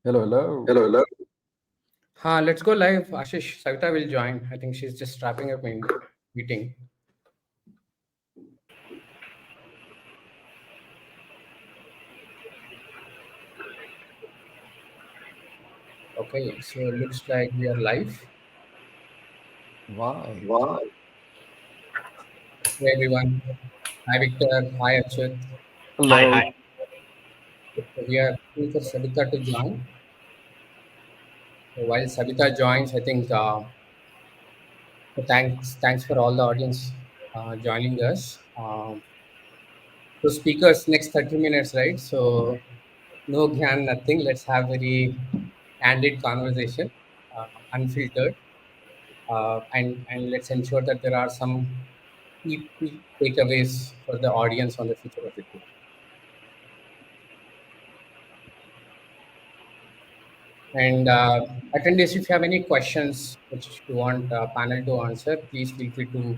Hello, hello. Hello, hello. Let's go live. Ashish, Savita will join. I think she's just wrapping up in meeting. Okay, so looks like we are live. Why? Wow. Hey everyone. Hi Victor. Hi Achyut. Hi, hi. Hello. So we are waiting for Savita to join. So while Savita joins, I think so thanks for all the audience joining us. So speakers next 30 minutes, right? So no gyan, nothing. Let's have very candid conversation, unfiltered, and let's ensure that there are some key takeaways for the audience on the future of recruitment. And attendees, if you have any questions which you want panel to answer, please feel free to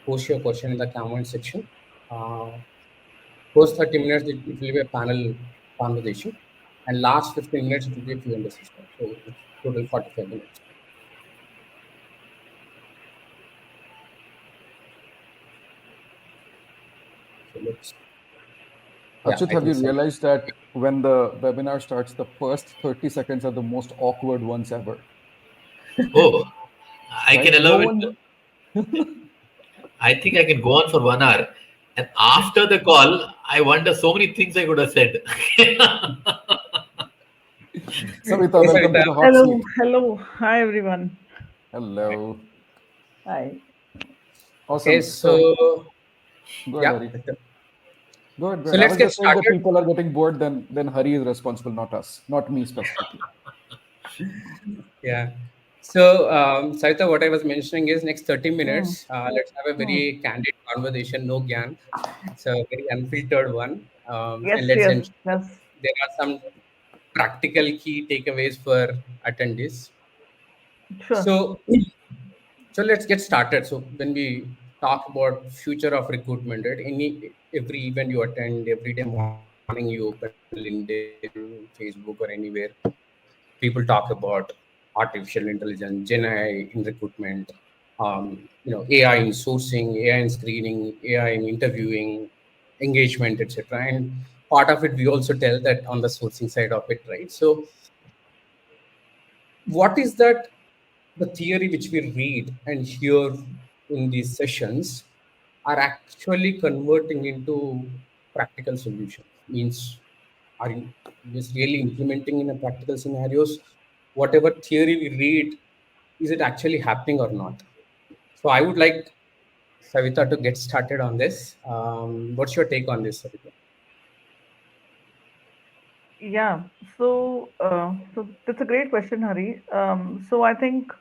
post your question in the comment section. Uh, First 30 minutes, it will be a panel conversation, and last 15 minutes, it will be a Q&A session. So it's total 45 minutes. So let's, yeah, Achut, I have think you so. realized that when the webinar starts, the first 30 seconds are the most awkward ones ever, Oh, I can right? allow No it. one. I think I can go on for 1 hour. And after the call, I wonder so many things I could have said. Savita, Yes, welcome to Savita. the hot Hello, seat. hello. Hi, everyone. Hello. Hi. Okay, Awesome. So so go ahead, yeah, Hari. Go so ahead. I let's was get just saying that started. people are getting bored, then Hari is responsible, not us, not me specifically. Yeah. So, Savita, what I was mentioning is next 30 Hmm. minutes, let's have a Hmm. very candid conversation, no gyan. It's a very unfiltered one. And Yes, let's yes, ensure that yes. there are some practical key takeaways for attendees. Sure. So, so let's get started. So when we talk about future of recruitment, right? Every event you attend, every day morning you open LinkedIn, Facebook, or anywhere, people talk about artificial intelligence, Gen AI in recruitment, AI in sourcing, AI in screening, AI in interviewing, engagement, etc. And part of it we also tell that on the sourcing side of it, right? So what is that the theory which we read and hear in these sessions are actually converting into practical solutions? Means, are you just really implementing in a practical scenarios whatever theory we read? Is it actually happening or not? So I would like Savita to get started on this. What's your take on this, Savita? Yeah. So that's a great question, Hari. So I think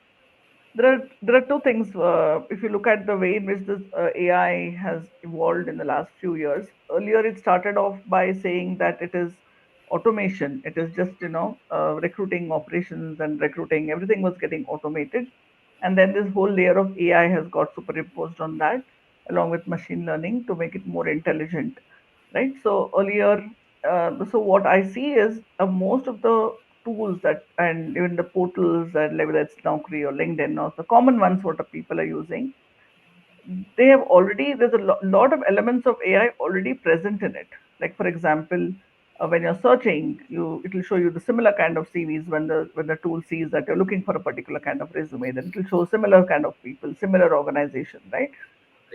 there are two things. If you look at the way in which this AI has evolved in the last few years, earlier it started off by saying that it is automation. It is just recruiting operations and recruiting. Everything was getting automated, and then this whole layer of AI has got superimposed on that, along with machine learning to make it more intelligent, right? So earlier, so what I see is most of the tools that and even the portals and whether it's Naukri or LinkedIn or the common ones what the people are using, they have already there's a lot of elements of AI already present in it. Like for example, when you're searching, it will show you the similar kind of CVs when the tool sees that you're looking for a particular kind of resume, then it will show similar kind of people, similar organization, right?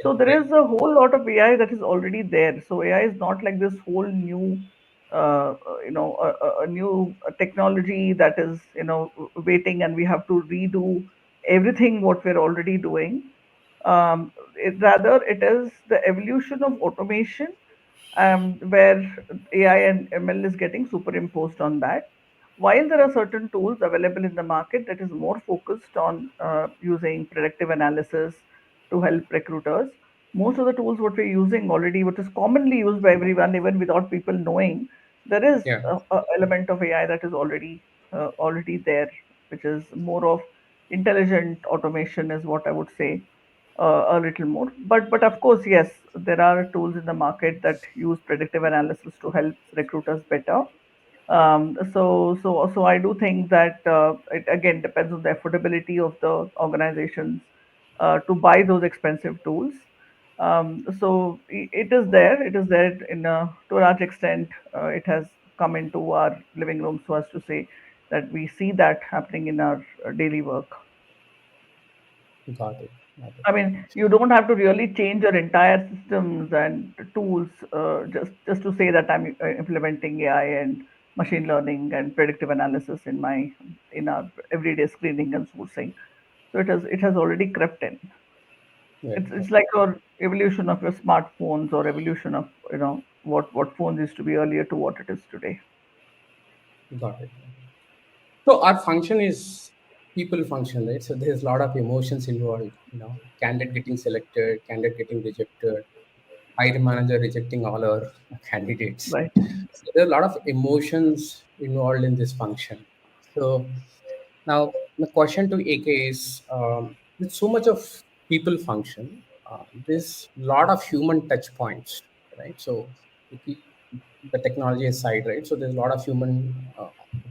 So there Right. is a whole lot of AI that is already there. So AI is not like this whole new, a new technology that is waiting, and we have to redo everything what we're already doing. Rather, it is the evolution of automation, where AI and ML is getting superimposed on that. While there are certain tools available in the market that is more focused on using predictive analysis to help recruiters, most of the tools what we're using already, what is commonly used by everyone, even without people knowing, there is Yeah. a element of AI that is already there, which is more of intelligent automation, is what I would say, a little more. But of course, yes, there are tools in the market that use predictive analysis to help recruiters better. So I do think that it again depends on the affordability of the organizations to buy those expensive tools. It is there. It is there to a large extent. It has come into our living room, so as to say that we see that happening in our daily work. Got it. Got it. I mean, you don't have to really change your entire systems and tools just to say that I'm implementing AI and machine learning and predictive analysis in our everyday screening and sourcing. So it has already crept in. Yeah, It's like your evolution of your smartphones or evolution of what phones used to be earlier to what it is today. got it. So our function is people function, right? So there's a lot of emotions involved. Candidate getting selected, candidate getting rejected, hiring manager rejecting all our candidates. Right. So there are a lot of emotions involved in this function. So now the question to AK is, with so much of people function, there's a lot of human touch points, right? So you keep the technology aside, right? So there's a lot of human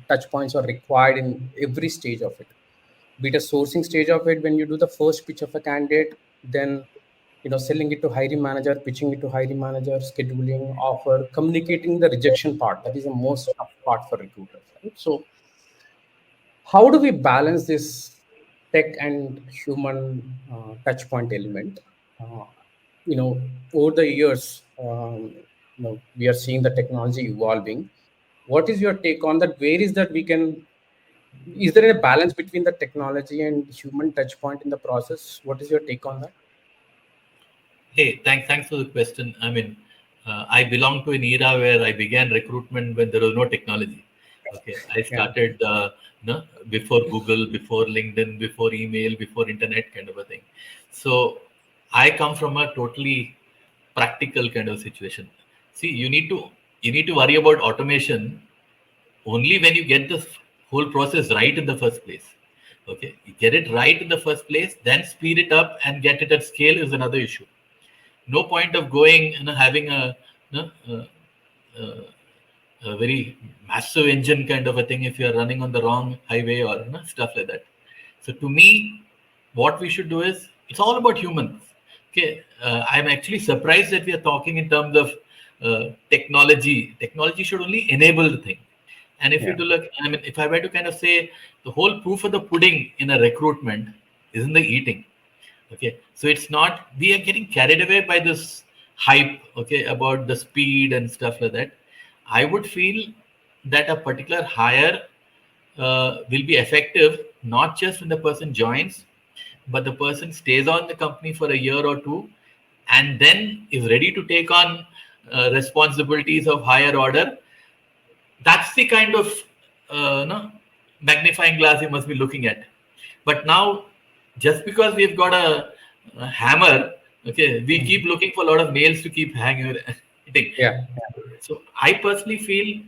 touch points are required in every stage of it. Be it a sourcing stage of it, when you do the first pitch of a candidate, then selling it to hiring manager, pitching it to hiring manager, scheduling, offer, communicating the rejection part. That is the most tough part for recruiters, right? So how do we balance this tech and human touch point element? Uh, Over the years, we are seeing the technology evolving. What is your take on that? Where is that we can? Is there a balance between the technology and human touch point in the process? What is your take on that? Hey, thanks for the question. I mean, I belong to an era where I began recruitment when there was no technology. Okay, I Yeah, started before Google, before LinkedIn, before email, before internet kind of a thing. So I come from a totally practical kind of situation. See, you need to worry about automation only when you get the whole process right in the first place. Okay, you get it right in the first place, then speed it up and get it at scale is another issue. No point of going and having you know, a very massive engine kind of a thing if you're running on the wrong highway or stuff like that. So to me, what we should do is it's all about humans. Okay, I'm actually surprised that we are talking in terms of technology. Technology should only enable the thing. And if you yeah, do look, I mean, if I were to kind of say the whole proof of the pudding in a recruitment is in the eating. Okay, so it's not, we are getting carried away by this hype, okay, about the speed and stuff like that. I would feel that a particular hire will be effective not just when the person joins, but the person stays on the company for a year or two and then is ready to take on responsibilities of higher order. That's the kind of no, magnifying glass you must be looking at. But now, just because we've got a hammer, okay, we keep looking for a lot of nails to keep hanging. Hitting. yeah, So I personally feel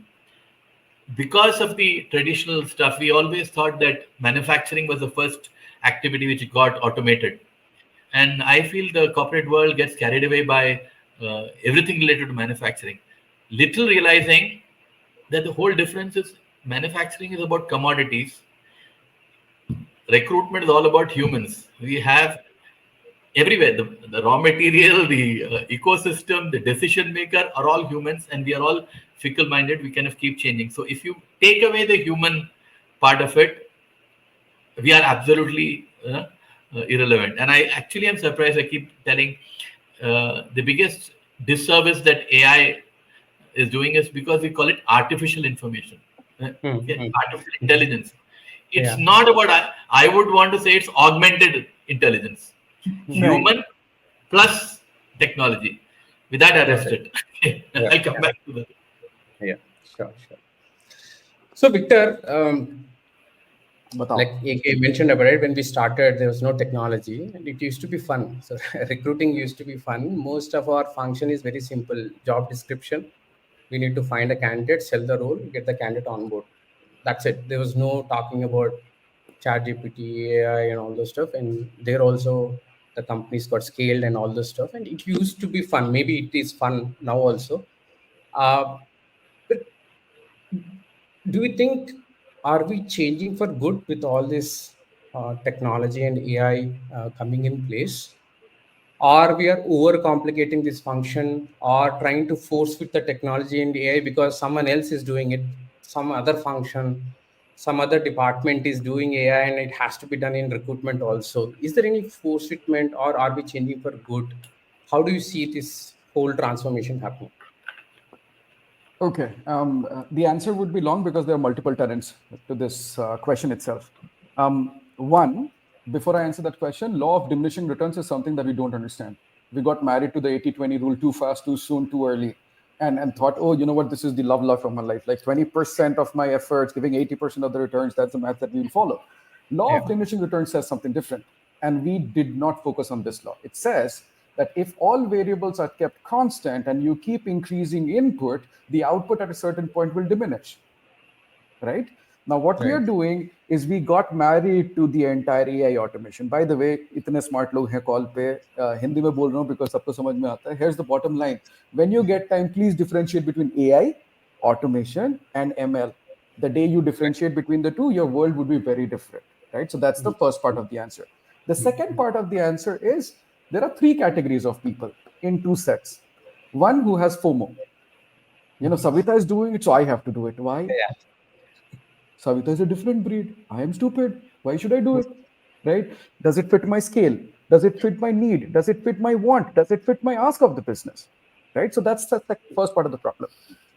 because of the traditional stuff, we always thought that manufacturing was the first activity which got automated. And I feel the corporate world gets carried away by everything related to manufacturing, little realizing that the whole difference is manufacturing is about commodities, recruitment is all about humans. We have everywhere the raw material, the ecosystem, the decision maker are all humans, and we are all fickle minded. We kind of keep changing. So if you take away the human part of it, we are absolutely irrelevant. And I actually am surprised. I keep telling the biggest disservice that AI is doing is because we call it artificial information. Okay, mm-hmm. artificial intelligence. It's Yeah, not about. I would want to say it's augmented intelligence, Right. human plus technology. With that, I got rest it. it. Yeah, I'll come back to that. yeah, sure, sure. So, Victor, Batao. like AK mentioned about it, when we started, there was no technology and it used to be fun. So, recruiting used to be fun. Most of our function is very simple job description. We need to find a candidate, sell the role, get the candidate on board. That's it. There was no talking about chat GPT, AI, and all those stuff. And there also, the companies got scaled and all this stuff. And it used to be fun. Maybe it is fun now also. Uh, but Do you think, are we changing for good with all this technology and AI coming in place? Or we are overcomplicating this function or trying to force with the technology and AI because someone else is doing it, some other function, some other department is doing AI and it has to be done in recruitment also. Is there any force fitment or are we changing for good? How do you see this whole transformation happening? Okay. The answer would be long because there are multiple tenets to this question itself. One, before I answer that question, law of diminishing returns is something that we don't understand. We got married to the 80-20 rule too fast, too soon, too early, and thought, oh, you know what, this is the love life of my life. Like 20% of my efforts, giving 80% of the returns, that's the math that we will follow. Law of Yeah. diminishing returns says something different. And we did not focus on this law. It says that if all variables are kept constant and you keep increasing input, the output at a certain point will diminish, right? Now, what we are Right. doing is we got married to the entire AI automation. By the way, इतने smart लोग हैं call पे, हिंदी में बोल रहा हूँ because सबको समझ में आता है. Here's the bottom line. When you get time, please differentiate between AI, automation, and ML. The day you differentiate between the two, your world would be very different, right? So that's the first part of the answer. The second part of the answer is there are three categories of people in two sets. One who has FOMO. You know, Savita is doing it, so I have to do it. Why? Yeah. Savita is a different breed. I am stupid. Why should I do it? Right? Does it fit my scale? Does it fit my need? Does it fit my want? Does it fit my ask of the business? Right? So that's the first part of the problem.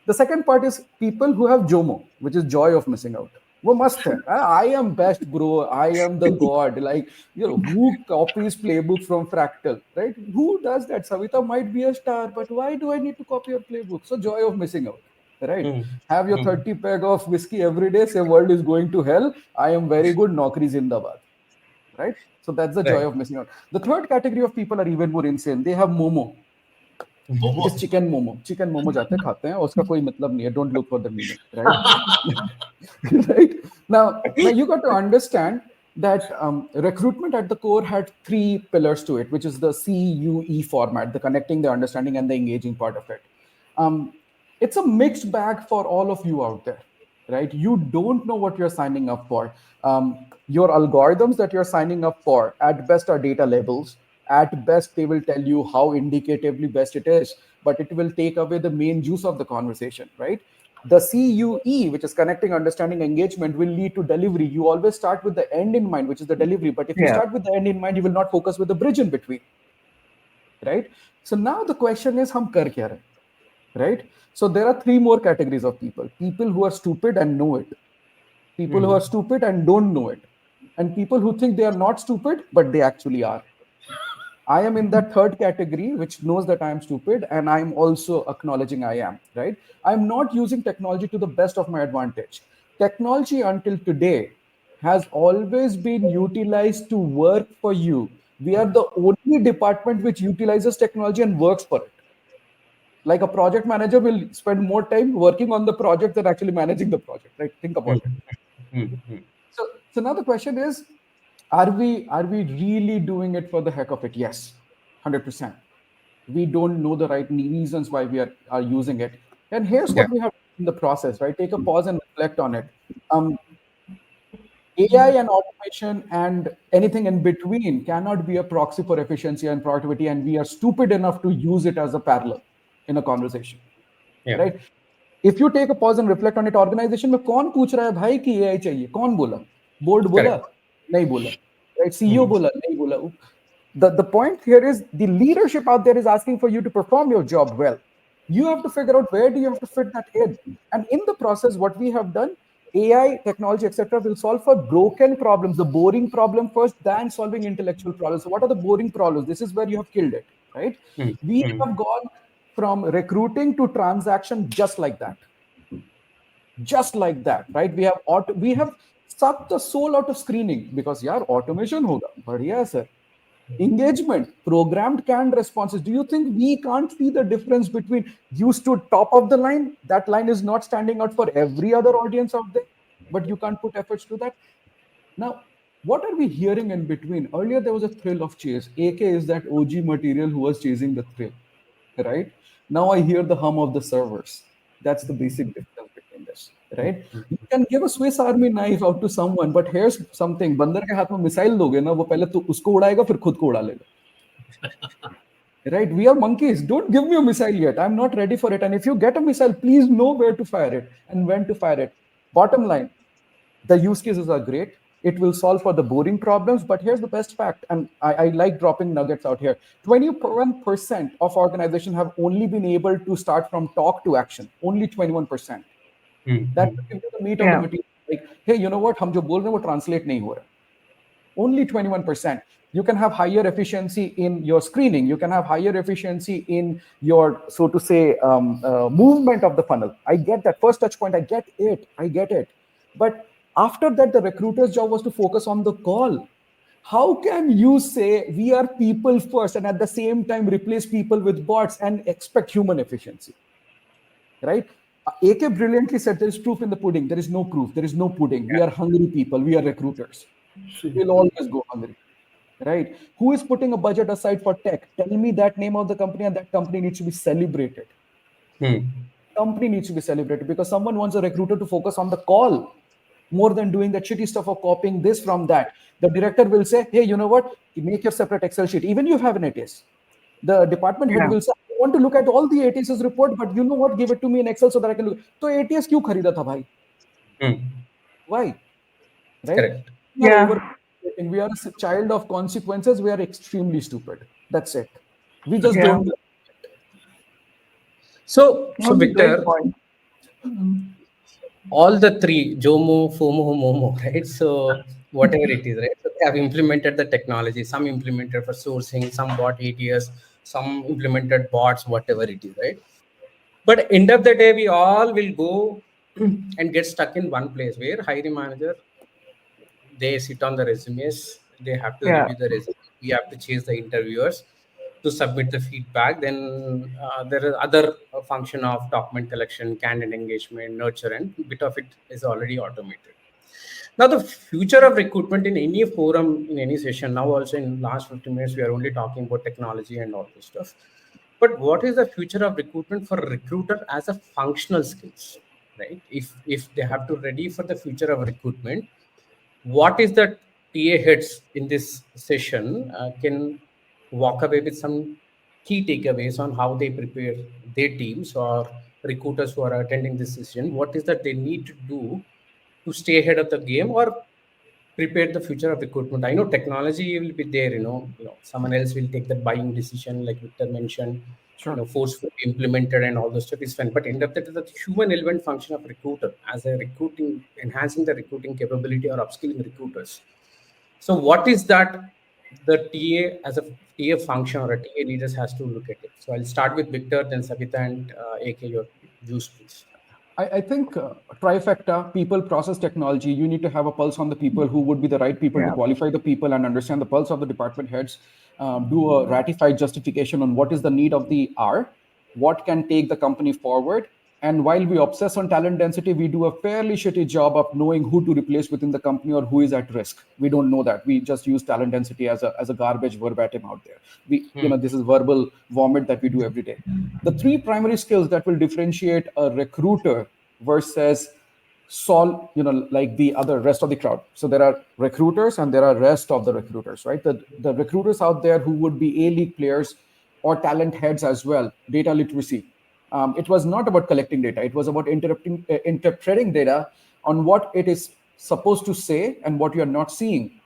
The second part is people who have JOMO, which is joy of missing out. वो मस्त है. I am best, bro. I am the god. Like, you know, who copies playbook from Fractal, right? Who does that? Savita might be a star, but why do I need to copy your playbook? So joy of missing out, right? Mm. Have your Mm. 30 peg of whiskey every day, say world is going to hell. I am very good, Naukri Zindabad, right? So that's the Right. joy of missing out. The third category of people are even more insane. They have Momo. It is Momo. chicken momo. Chicken momo जाते हैं खाते हैं और उसका कोई मतलब नहीं है. Don't look for the meaning, right? Right now you got to understand that recruitment at the core had three pillars to it, which is the CUE format, the connecting, the understanding, and the engaging part of it. um, it's a mixed bag for all of you out there, right? You don't know what you're signing up for. Your algorithms that you're signing up for at best are data labels. At best they will tell you how indicatively best it is, but it will take away the main juice of the conversation, right? The CUE, which is connecting, understanding, engagement, will lead to delivery. You always start with the end in mind, which is the delivery. But if you Yeah. start with the end in mind, you will not focus with the bridge in between, right? So now the question is, hum kar kya rahe, right? So there are three more categories of people: people who are stupid and know it, people who are Mm. stupid and don't know it, and people who think they are not stupid but they actually are. I am in that third category, which knows that I am stupid, and I'm also acknowledging I am, right? I'm not using technology to the best of my advantage. Technology until today has always been utilized to work for you. We are the only department which utilizes technology and works for it. Like a project manager will spend more time working on the project than actually managing the project, right? Think about Mm. it. Mm. Mm. So now the question is, are we really doing it for the heck of it? Yes, 100%. We don't know the right reasons why we are using it. And here's Yeah. what we have in the process, right? Take a pause and reflect on it. AI and automation and anything in between cannot be a proxy for efficiency and productivity, and we are stupid enough to use it as a parallel in a conversation, Yeah. right? If you take a pause and reflect on it, organisation में कौन पूछ रहा है भाई कि AI चाहिए? कौन बोला? बोर्ड बोला? Correct. नहीं बोला, राइट? CEO Mm. बोला? नहीं बोला. The point here is the leadership out there is asking for you to perform your job well. You have to figure out where do you have to fit that in, and in the process what we have done, AI technology etc will solve for broken problems, the boring problem first, than solving intellectual problems. So what are the boring problems? This is where you have killed it, right? Mm. We Mm. have gone from recruiting to transaction just like that, just like that, right? We have sucked the soul out of screening because yaar automation hoga badhiya hai sir. Engagement, programmed canned responses. Do you think we can't see the difference between you stood top of the line, that line is not standing out for every other audience out there, but you can't put efforts to that? Now, what are we hearing in between? Earlier there was a thrill of chase. AK is that OG material who was chasing the thrill, right? Now I hear the hum of the servers. That's the basic difference between this, right? You can give a Swiss Army knife out to someone, but here's something: बंदर के हाथ में missile दोगे ना, वो पहले तो उसको उड़ाएगा, फिर खुद को उड़ा लेगा. Right? We are monkeys. Don't give me a missile yet. I'm not ready for it. And if you get a missile, please know where to fire it and when to fire it. Bottom line, the use cases are great. It will solve for the boring problems. But here's the best fact, and I like dropping nuggets out here. 21% of organizations have only been able to start from talk to action. Only 21%. That will give you the meat of the material. Like, hey, you know what? हम जो बोल रहे हैं वो translate नहीं हो रहा. Only 21%. You can have higher efficiency in your screening. You can have higher efficiency in your, so to say, movement of the funnel. I get that. First touch point, I get it. But after that, the recruiter's job was to focus on the call. How can you say we are people first and at the same time replace people with bots and expect human efficiency? Right? AK brilliantly said there is proof in the pudding. There is no proof. There is no pudding. We are hungry people. We are recruiters. We'll always go hungry. Right? Who is putting a budget aside for tech? Tell me that name of the company, and that company needs to be celebrated. Company needs to be celebrated because someone wants a recruiter to focus on the call more than doing that shitty stuff of copying this from that. The director will say, hey, you know what? You make your separate Excel sheet. Even you have an ATS. The department head will say, I want to look at all the ATS's report, but you know what? Give it to me in Excel so that I can look. So ATS क्यों खरीदा था भाई? Why? Right? Correct. We are a child of consequences. We are extremely stupid. That's it. We just don't. So Victor, all the three, JOMO, FOMO, MOMO, right? So whatever it is, right? So they have implemented the technology. Some implemented for sourcing, some bought ATS, some implemented bots, whatever it is, right? But end of the day, we all will go and get stuck in one place where hiring manager, they sit on the resumes, they have to review the resume, we have to chase the interviewers to submit the feedback. Then there is other function of document collection, candidate engagement, nurture, and bit of it is already automated. Now the future of recruitment in any forum, in any session, now also in last 15 minutes, we are only talking about technology and all this stuff. But what is the future of recruitment for a recruiter as a functional skills, right? If they have to ready for the future of recruitment, what is the TA heads in this session can walk away with some key takeaways on how they prepare their teams or recruiters who are attending this session? What is that they need to do to stay ahead of the game or prepare the future of recruitment? I know technology will be there, someone else will take the buying decision, like Victor mentioned, forcefully implemented and all those stuff is fine. But end up that is the human element function of recruiter as a recruiting, enhancing the recruiting capability or upskilling recruiters. So what is that the TA as a TA function or a TA leaders has to look at it? So I'll start with Victor, then Savita and AK, your views, please. I think trifecta, people, process, technology. You need to have a pulse on the people who would be the right people to qualify the people and understand the pulse of the department heads. Do a ratified justification on what is the need of the hour, what can take the company forward. And while we obsess on talent density, we do a fairly shitty job of knowing who to replace within the company or who is at risk. We don't know that. We just use talent density as a garbage verbatim out there. This is verbal vomit that we do every day. The three primary skills that will differentiate a recruiter versus like the other rest of the crowd. So there are recruiters and there are rest of the recruiters, right? The recruiters out there who would be A-league players or talent heads as well, data literacy. It was not about collecting data. It was about interpreting data on what it is supposed to say and what you're not seeing,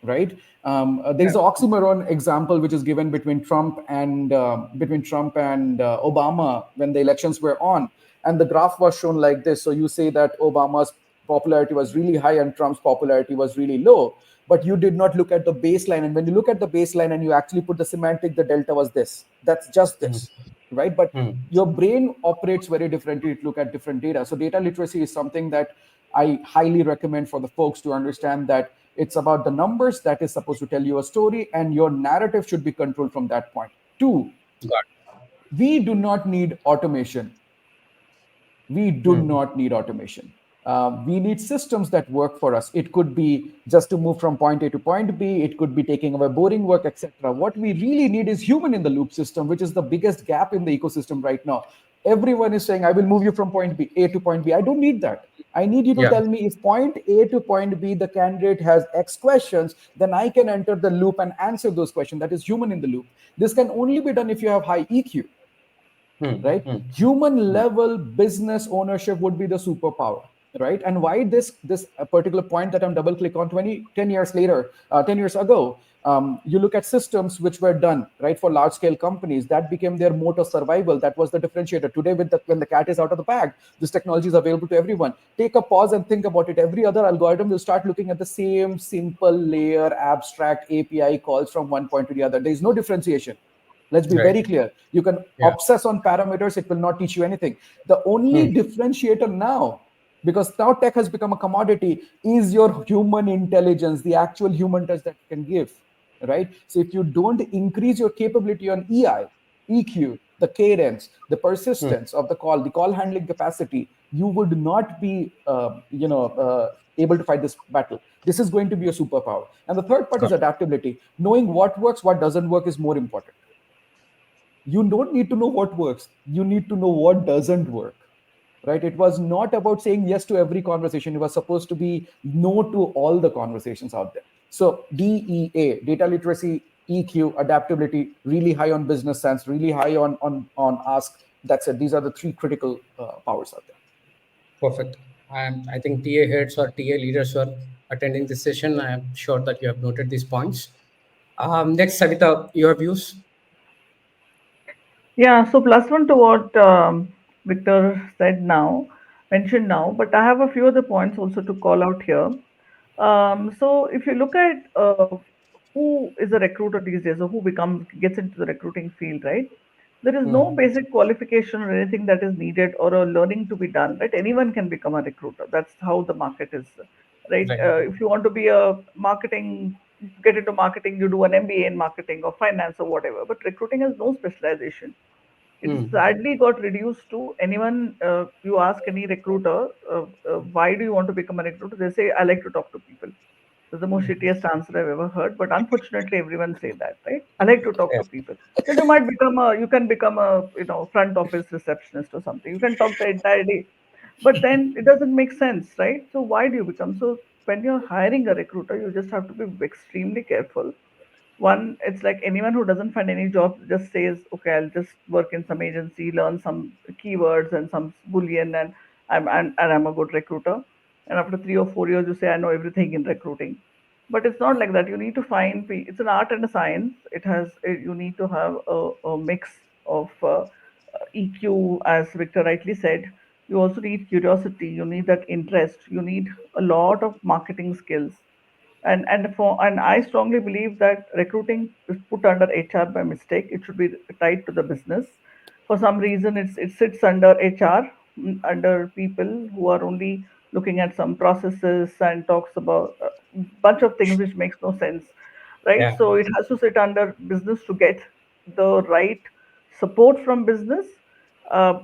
right? There's an oxymoron example which is given between Trump and Obama when the elections were on, and the graph was shown like this. So you say that Obama's popularity was really high and Trump's popularity was really low, but you did not look at the baseline. And when you look at the baseline and you actually put the semantic, the delta was this. That's just this, right? But your brain operates very differently to look at different data. So data literacy is something that I highly recommend for the folks to understand, that it's about the numbers that is supposed to tell you a story, and your narrative should be controlled from that point. Two, we do not need automation. We do not need automation. We need systems that work for us. It could be just to move from point A to point B. It could be taking away boring work, etc. What we really need is human in the loop system, which is the biggest gap in the ecosystem right now. Everyone is saying, I will move you from point B, A to point B. I don't need that. I need you to Yeah. tell me if point A to point B, the candidate has X questions, then I can enter the loop and answer those questions. That is human in the loop. This can only be done if you have high EQ, right? Human level business ownership would be the superpower, right? And why this particular point that I'm double click on 10 years later, 10 years ago, you look at systems which were done right for large scale companies that became their moat of survival. That was the differentiator. Today, with when the cat is out of the bag, this technology is available to everyone. Take a pause and think about it. Every other algorithm will start looking at the same simple layer abstract API calls from one point to the other. There is no differentiation. Let's be Right. very clear. You can Yeah. obsess on parameters, it will not teach you anything. The only differentiator now, because now tech has become a commodity, is your human intelligence, the actual human touch that you can give, right? So if you don't increase your capability on EQ, the cadence, the persistence of the call handling capacity, you would not be, able to fight this battle. This is going to be a superpower. And the third part is Got it. adaptability. Knowing what works, what doesn't work is more important. You don't need to know what works, you need to know what doesn't work, right? It was not about saying yes to every conversation, it was supposed to be no to all the conversations out there. So DEA, data literacy, EQ, adaptability, really high on business sense, really high on ask. That's it. These are the three critical powers out there. Perfect. And I think TA heads or TA leaders who are attending this session, I'm sure that you have noted these points. Next, Savita, your views. Yeah, so plus one to what Victor said now, mentioned now, but I have a few other points also to call out here. So if you look at who is a recruiter these days, or who gets into the recruiting field, right? There is no basic qualification or anything that is needed or a learning to be done, right? Anyone can become a recruiter. That's how the market is, right? Right. If you want to be a marketing, get into marketing, you do an MBA in marketing or finance or whatever. But recruiting has no specialization. It's sadly got reduced to anyone. You ask any recruiter, why do you want to become a recruiter? They say, I like to talk to people. That's the most shittiest answer I've ever heard. But unfortunately, everyone say that, right? I like to talk Yeah. to people. Then you can become a, front office receptionist or something. You can talk the entire day, but then it doesn't make sense, right? So why do you become? So when you're hiring a recruiter, you just have to be extremely careful. One, it's like anyone who doesn't find any job just says, okay, I'll just work in some agency, learn some keywords and some boolean, and I'm a good recruiter. And after 3 or 4 years, you say, I know everything in recruiting. But it's not like that. You need to find it's an art and a science. You need to have a mix of EQ, as Victor rightly said. You also need curiosity, you need that interest, you need a lot of marketing skills. And I strongly believe that recruiting is put under HR by mistake. It should be tied to the business. For some reason, it sits under HR, under people who are only looking at some processes and talks about a bunch of things which makes no sense, right? Yeah. So it has to sit under business to get the right support from business,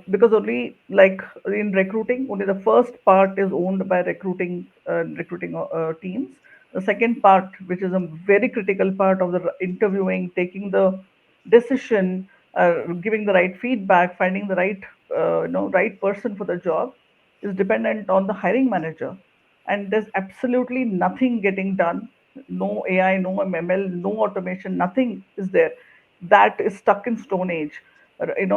because only like in recruiting, only the first part is owned by recruiting teams. The second part, which is a very critical part of the interviewing, taking the decision, giving the right feedback, finding the right person for the job, is dependent on the hiring manager. And there's absolutely nothing getting done. No AI, no ML, no automation, nothing is there. That is stuck in stone age. Hiring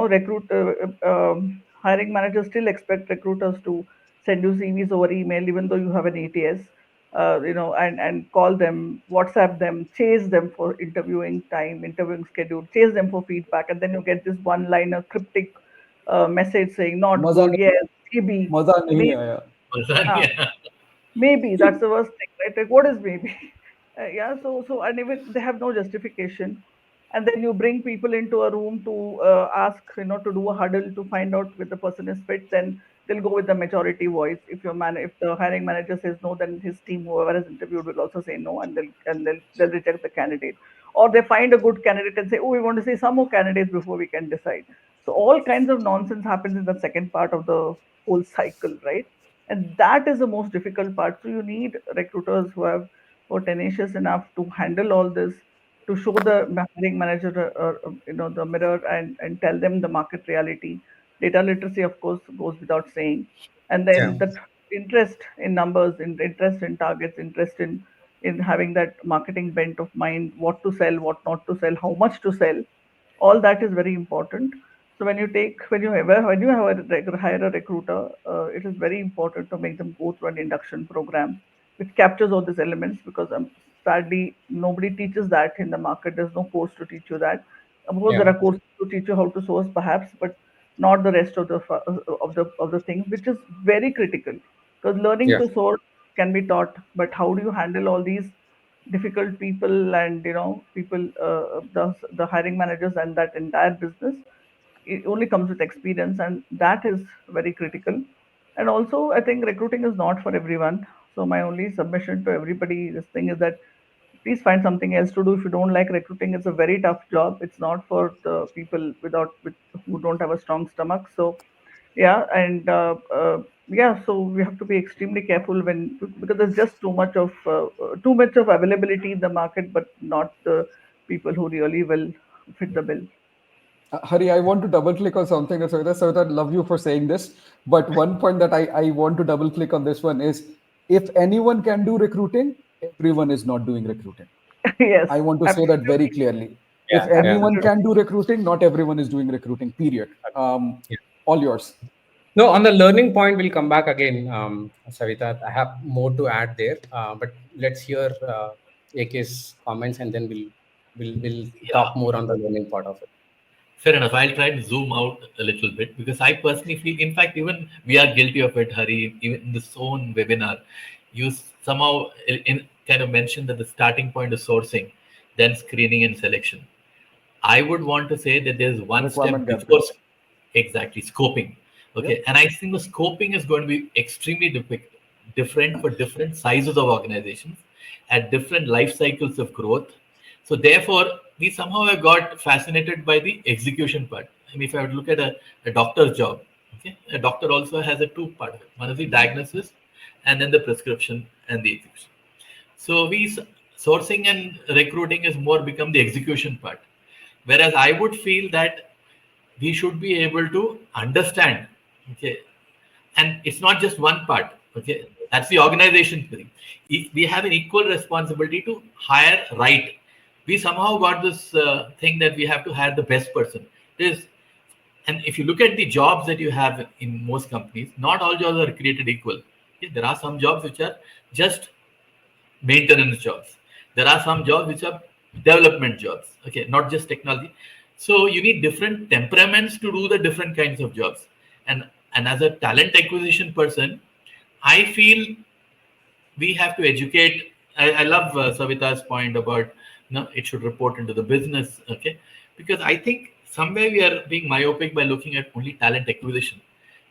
managers still expect recruiters to send you CVs over email, even though you have an ATS. And call them, WhatsApp them, chase them for interviewing time, interviewing schedule, chase them for feedback, and then you get this one-liner cryptic message saying not मजा good, नहीं yes, maybe, मजा नहीं maybe. आया. Huh. Maybe that's the worst thing, right? Like, what is maybe? Yeah, and even they have no justification. And then you bring people into a room to ask, to do a huddle to find out if the person is fit, then they'll go with the majority voice. If the hiring manager says no, then his team, whoever has interviewed, will also say no, and they'll reject the candidate. Or they find a good candidate and say, oh, we want to see some more candidates before we can decide. So all kinds of nonsense happens in the second part of the whole cycle, right? And that is the most difficult part. So you need recruiters who are tenacious enough to handle all this, to show the hiring manager the mirror, and tell them the market reality. Data literacy, of course, goes without saying. And Yeah. then the interest in numbers, interest in targets, interest in having that marketing bent of mind, what to sell, what not to sell, how much to sell, all that is very important. So when you have hire a recruiter, it is very important to make them go through an induction program which captures all these elements, because sadly nobody teaches that in the market. There's no course to teach you that. Of course, there Yeah. are courses to teach you how to source, perhaps, but not the rest of the things, which is very critical. Because learning Yeah. to source can be taught, but how do you handle all these difficult people, and people, the hiring managers and that entire business, it only comes with experience, and that is very critical. And also, I think recruiting is not for everyone. So my only submission to everybody, this thing is that please find something else to do. If you don't like recruiting, it's a very tough job. It's not for the people who don't have a strong stomach. So yeah, and yeah, so we have to be extremely careful because there's just too much of availability in the market, but not the people who really will fit the bill. Hari, I want to double click on something that Savita. Savita, love you for saying this. But one point that I want to double click on this one is, if anyone can do recruiting, everyone is not doing recruiting. Yes, I want to say that very absolutely. clearly. If Yeah. Yeah. anyone Absolutely. can do recruiting, not everyone is doing recruiting, period. Yeah. All yours. No, on the learning point, we'll come back again, Savita. I have more to add there, but let's hear AK's comments, and then we'll talk Yeah. more on the learning part of it. Fair enough. I'll try to zoom out a little bit because I personally feel, in fact, even we are guilty of it, Hari. Even in this own webinar, you somehow kind of mentioned that the starting point is sourcing, then screening and selection. I would want to say that there's one Requirement step gathering. before exactly scoping. Yep. Okay, and I think the scoping is going to be extremely different for different sizes of organizations at different life cycles of growth. So therefore, we somehow have got fascinated by the execution part. I mean, if I would look at a doctor's job, okay, a doctor also has a two part of it. One is the diagnosis, and then the prescription and the execution. So sourcing and recruiting is more become the execution part. Whereas I would feel that we should be able to understand, okay, and it's not just one part, okay, that's the organization thing. We have an equal responsibility to hire right. We somehow got this thing that we have to hire the best person. It is, and if you look at the jobs that you have in most companies, not all jobs are created equal. Okay? There are some jobs which are just maintenance jobs. There are some jobs which are development jobs, okay, not just technology. So you need different temperaments to do the different kinds of jobs. And as a talent acquisition person, I feel we have to educate. I love Savita's point about, it should report into the business, okay, because I think somewhere we are being myopic by looking at only talent acquisition.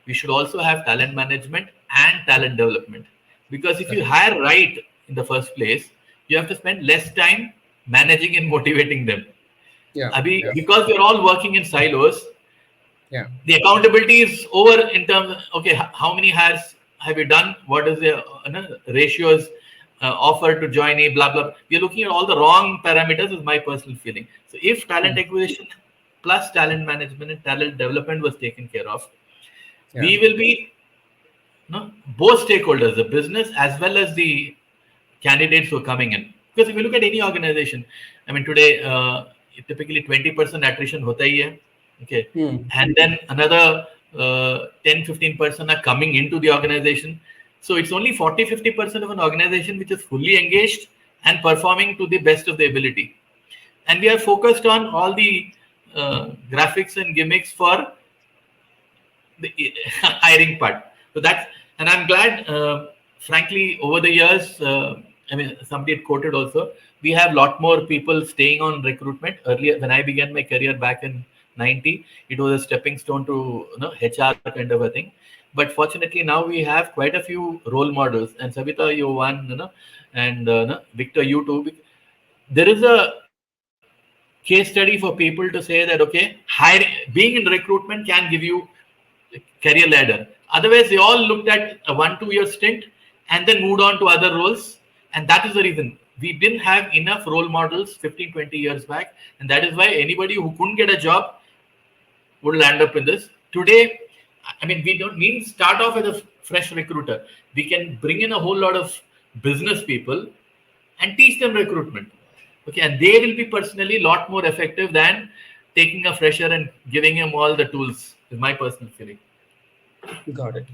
We should also have talent management and talent development, because if you Correct. hire right in the first place, you have to spend less time managing and motivating them. Yeah. Abhi, Yeah. because we're all working in silos, Yeah. the accountability is over in terms of, okay, how many hires have you done, what is the ratios, offer to join a blah blah. We're looking at all the wrong parameters, is my personal feeling. So if talent Mm. acquisition plus talent management and talent development was taken care of, Yeah. we will be, both stakeholders, the business as well as the candidates who are coming in. Because if you look at any organization, I mean, today, typically 20% attrition hota hi hai, okay, Mm. and then another 10-15% are coming into the organization. So it's only 40-50% of an organization which is fully engaged and performing to the best of their ability. And we are focused on all the graphics and gimmicks for the hiring part. So that's, and I'm glad, frankly, over the years, I mean, somebody had quoted also, we have a lot more people staying on recruitment. Earlier, when I began my career back in 90, it was a stepping stone to, HR kind of a thing. But fortunately, now we have quite a few role models. And Savita, you one, and Victor, you too. There is a case study for people to say that, okay, being in recruitment can give you career ladder. Otherwise, they all looked at a 1-2 year stint and then moved on to other roles. And that is the reason we didn't have enough role models 15-20 years back. And that is why anybody who couldn't get a job would land up in this. today, I mean, we don't need to start off with a fresh recruiter. We can bring in a whole lot of business people and teach them recruitment. Okay, and they will be personally a lot more effective than taking a fresher and giving him all the tools, is my personal feeling. Got it.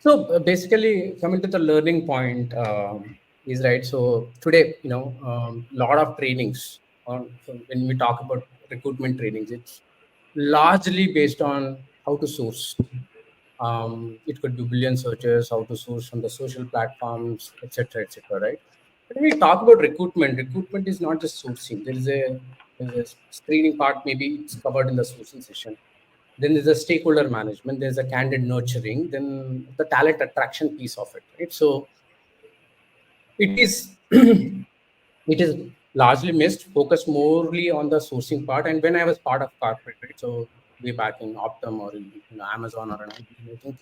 So basically, coming to the learning point is right. So today, lot of trainings on, so when we talk about recruitment trainings, it's largely based on how to source. It could be billion searches, how to source from the social platforms, etc., etc. Right. But when we talk about recruitment, recruitment is not just sourcing. There's a screening part. Maybe it's covered in the sourcing session. Then there's a stakeholder management. There's a candidate nurturing. Then the talent attraction piece of it. Right. So it is it is largely missed, focused morely on the sourcing part. And when I was part of corporate, right, so way back in Optum or in Amazon or an IBM,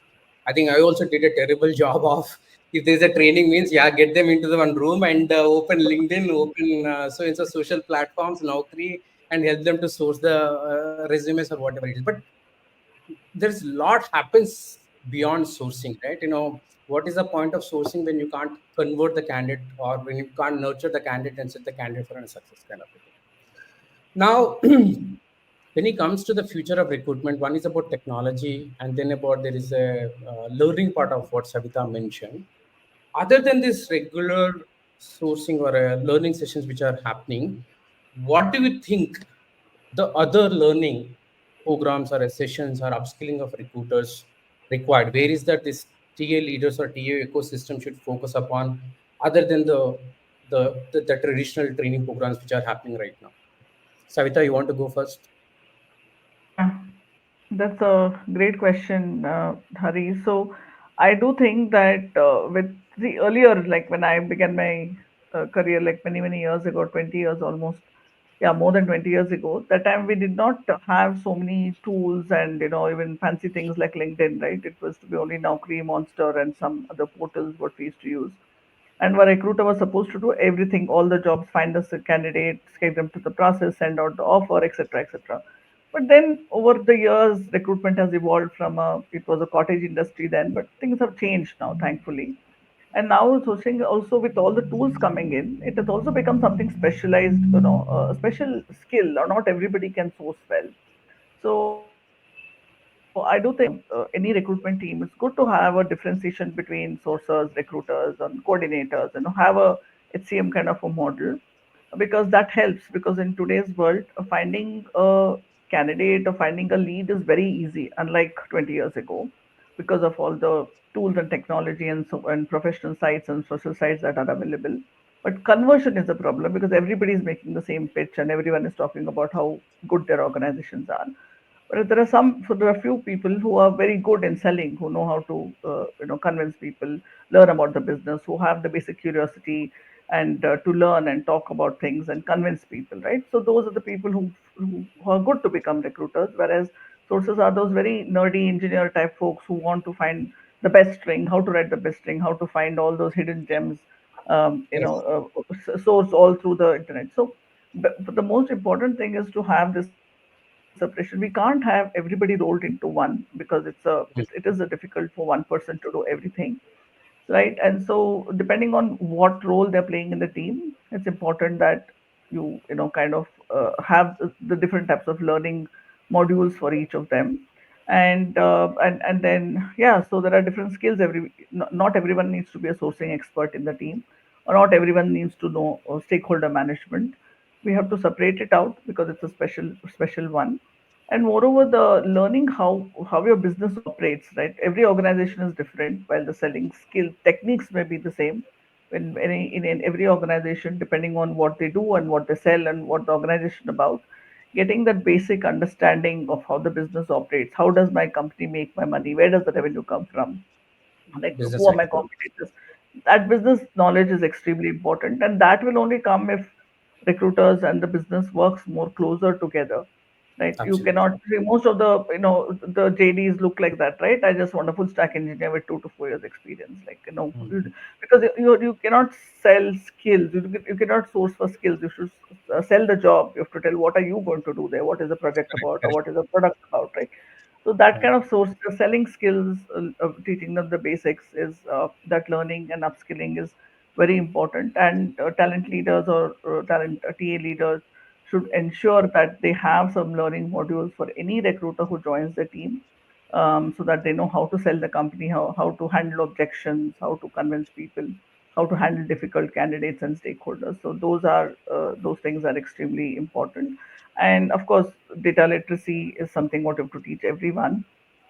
I think I also did a terrible job of, if there's a training means, yeah, get them into the one room and open LinkedIn, open so it's a social platforms, Naukri, and help them to source the resumes or whatever it is. But there's a lot happens beyond sourcing, right? What is the point of sourcing when you can't convert the candidate, or when you can't nurture the candidate and set the candidate for a success kind of a thing. Now when it comes to the future of recruitment, one is about technology, and then about there is a learning part of what Savita mentioned. Other than this regular sourcing or learning sessions which are happening, what do you think the other learning programs or sessions or upskilling of recruiters required? Where is that this TA leaders or TA ecosystem should focus upon, other than the traditional training programs which are happening right now? Savita, you want to go first? Yeah, that's a great question, Hari. So, I do think that with the earlier, like when I began my career, like many, many years ago, 20 years almost, yeah, more than 20 years ago, that time we did not have so many tools and, even fancy things like LinkedIn, right? It was to be only Naukri, Monster, and some other portals what we used to use. And a recruiter was supposed to do everything, all the jobs, find us a candidate, get them to the process, send out the offer, etc., etc. But then over the years, recruitment has evolved from it was a cottage industry then, but things have changed now, thankfully. And now sourcing also with all the tools coming in, it has also become something specialized, a special skill, or not everybody can source well. So I do think any recruitment team, it's good to have a differentiation between sourcers, recruiters, and coordinators, and have a HCM kind of a model, because that helps. Because in today's world, finding a candidate or finding a lead is very easy, unlike 20 years ago, because of all the tools and technology and professional sites and social sites that are available. But conversion is a problem because everybody is making the same pitch and everyone is talking about how good their organizations are. But there are few people who are very good in selling, who know how to, convince people, learn about the business, who have the basic curiosity and to learn and talk about things and convince people, right? So those are the people who are good to become recruiters, whereas sources are those very nerdy engineer type folks who want to find the best string, how to write the best string, how to find all those hidden gems, Yes. source all through the internet. So but the most important thing is to have this separation. We can't have everybody rolled into one because it is a difficult for one person to do everything, right? And so depending on what role they're playing in the team, it's important that you kind of have the different types of learning modules for each of them. And then, yeah, so there are different skills. Not everyone needs to be a sourcing expert in the team, or not everyone needs to know stakeholder management. We have to separate it out because it's a special one. And moreover, the learning how your business operates, right? Every organization is different, while the selling skill techniques may be the same. In every organization, depending on what they do and what they sell and what the organization about, getting that basic understanding of how the business operates, how does my company make my money, where does the revenue come from, like Business who are my cycle. competitors, that business knowledge is extremely important, and that will only come if recruiters and the business works more closer together. right? You Absolutely. cannot see most of the, the JDs look like that, right? I just want a full stack engineer with 2 to 4 years experience, like, Mhm. because you cannot sell skills. You cannot source for skills. You should sell the job. You have to tell what are you going to do there, what is the project Correct, about, or correct. what is the product about, right? So that Right. kind of source, selling skills, teaching them the basics is, that learning and upskilling is very important. And talent leaders or talent TA leaders should ensure that they have some learning modules for any recruiter who joins the team, so that they know how to sell the company, how to handle objections, how to convince people, how to handle difficult candidates and stakeholders. So those things are extremely important. And of course, data literacy is something what you have to teach everyone.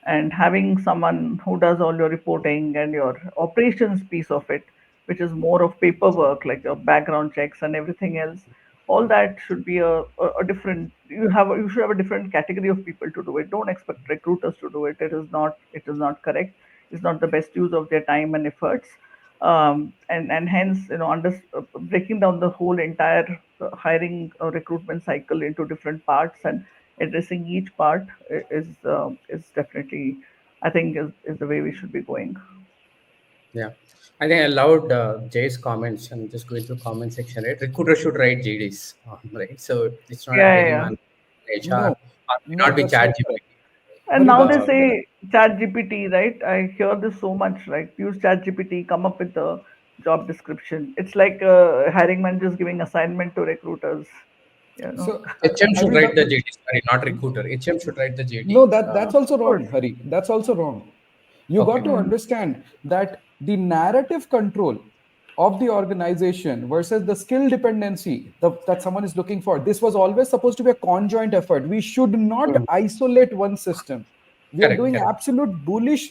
And having someone who does all your reporting and your operations piece of it, which is more of paperwork, like your background checks and everything else, all that should be a different, you should have a different category of people to do it. Don't expect recruiters to do it. It is not correct. It's not the best use of their time and efforts. And hence, breaking down the whole entire hiring or recruitment cycle into different parts and addressing each part is definitely, I think, is the way we should be going. Yeah. I think I loved Jay's comments. I'm just going through comment section, right? Recruiter should write JDs, right? So it's not a Yeah, yeah, hiring yeah. man, HR, No, or may no, not be that's chat not correct. GPT. And Hari, now that's they Uh, not correct. say chat GPT, right? I hear this so much, right? Use chat GPT, come up with the job description. It's like hiring managers giving assignment to recruiters, you know. So HM I should will write tell. the JD, sorry, not recruiter. HM should write the JD. No, that's also Of course. wrong, Hari. That's also wrong. You got Okay. to Mm. understand that the narrative control of the organization versus the skill dependency that someone is looking for, this was always supposed to be a conjoint effort. We should not Mm. isolate one system. We are Correct, doing correct. absolute bullish,